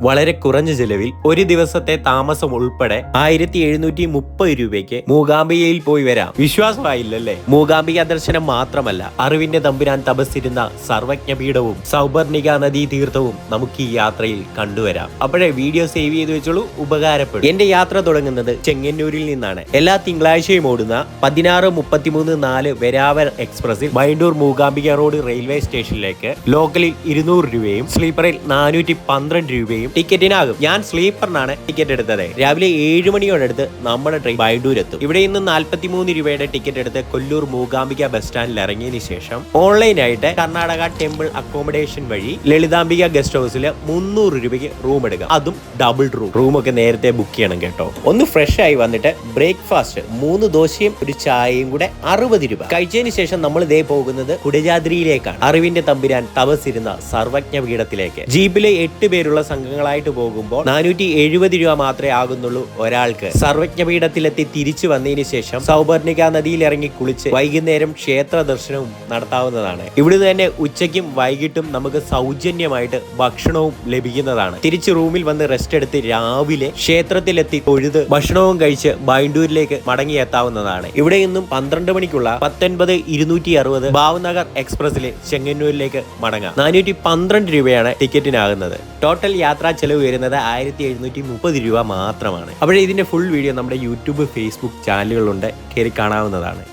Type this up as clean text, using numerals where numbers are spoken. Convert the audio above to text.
വളരെ കുറഞ്ഞ ചെലവിൽ ഒരു ദിവസത്തെ താമസം ഉൾപ്പെടെ 1730 രൂപയ്ക്ക് മൂകാംബികയിൽ പോയി വരാം. വിശ്വാസമായില്ലല്ലേ? മൂകാംബിക ദർശനം മാത്രമല്ല, അറിവിന്റെ തമ്പുരാൻ തപസ്സിരുന്ന സർവജ്ഞപീഠവും സൗപർണിക നദീ തീർത്ഥവും നമുക്ക് ഈ യാത്രയിൽ കണ്ടുവരാം. അപ്പോഴേ വീഡിയോ സേവ് ചെയ്ത് വെച്ചോളൂ, ഉപകാരപ്പെടും. എന്റെ യാത്ര തുടങ്ങുന്നത് ചെങ്ങന്നൂരിൽ നിന്നാണ്. എല്ലാ തിങ്കളാഴ്ചയും ഓടുന്ന 16:33 വെരാവൽ എക്സ്പ്രസിൽ ബൈണ്ടൂർ മൂകാംബിക റോഡ് റെയിൽവേ സ്റ്റേഷനിലേക്ക് ലോക്കലിൽ 200 രൂപയും സ്ലീപ്പറിൽ 412 രൂപയും ടിക്കറ്റിനാകും. ഞാൻ സ്ലീപ്പറിനാണ് ടിക്കറ്റ് എടുത്തത്. രാവിലെ 7 മണിയോടടുത്ത് നമ്മുടെ ട്രെയിൻ ബൈണ്ടൂർ എത്തും. ഇവിടെ നിന്ന് 43 രൂപയുടെ ടിക്കറ്റ് എടുത്ത് കൊല്ലൂർ മൂകാംബിക ബസ് സ്റ്റാൻഡിൽ ഇറങ്ങിയതിനു ശേഷം ഓൺലൈനായിട്ട് കർണാടക ടെമ്പിൾ അക്കോമഡേഷൻ വഴി ലളിതാംബിക ഗസ്റ്റ് ഹൗസിൽ 300 രൂപയ്ക്ക് റൂം എടുക്കാം. അതും ഡബിൾ റൂമൊക്കെ നേരത്തെ ബുക്ക് ചെയ്യണം കേട്ടോ. ഒന്ന് ഫ്രഷ് ആയി വന്നിട്ട് ബ്രേക്ക്ഫാസ്റ്റ് 3 ദോശയും ഒരു ചായയും കൂടെ 60 രൂപ. കഴിച്ചതിന് ശേഷം നമ്മൾ ഇതേ പോകുന്നത് കുടജാദ്രിയിലേക്കാണ്. അറിവിന്റെ തമ്പുരാൻ തപസ്സിരുന്ന സർവജ്ഞ പീഠത്തിലേക്ക്. ജീപ്പിലെ 8 പേരുള്ള സംഘങ്ങളായിട്ട് പോകുമ്പോൾ 470 രൂപ മാത്രമേ ആകുന്നുള്ളൂ ഒരാൾക്ക്. സർവജ്ഞ പീഠത്തിലെത്തി തിരിച്ചു വന്നതിന് ശേഷം സൗപർണിക നദിയിൽ ഇറങ്ങി കുളിച്ച് വൈകുന്നേരം ക്ഷേത്ര ദർശനവും നടത്താവുന്നതാണ്. ഇവിടുന്ന് തന്നെ ഉച്ചയ്ക്കും വൈകിട്ടും നമുക്ക് സൗജന്യമായിട്ട് ഭക്ഷണവും ലഭിക്കുന്നതാണ്. തിരിച്ച് റൂമിൽ വന്ന് റെസ്റ്റ് എടുത്ത് രാവിലെ ക്ഷേത്രത്തിലെത്തി തൊഴുത് ഭക്ഷണവും കഴിച്ച് ബൈണ്ടൂരിലേക്ക് മടങ്ങിയെത്താവുന്നതാണ്. ഇവിടെ നിന്നും 12 മണിക്കുള്ള 19-260 ഭാവ്നഗർ എക്സ്പ്രസിലെ ചെങ്ങന്നൂരിലേക്ക് മടങ്ങാം. 412 രൂപയാണ് ടിക്കറ്റിനാകുന്നത്. ടോട്ടൽ യാത്രാ ചെലവ് വരുന്നത് 1730 രൂപ മാത്രമാണ്. അപ്പോഴേ ഇതിന്റെ ഫുൾ വീഡിയോ നമ്മുടെ യൂട്യൂബ്, ഫേസ്ബുക്ക് ചാനലുകളുണ്ട്, കയറി കാണാവുന്നതാണ്.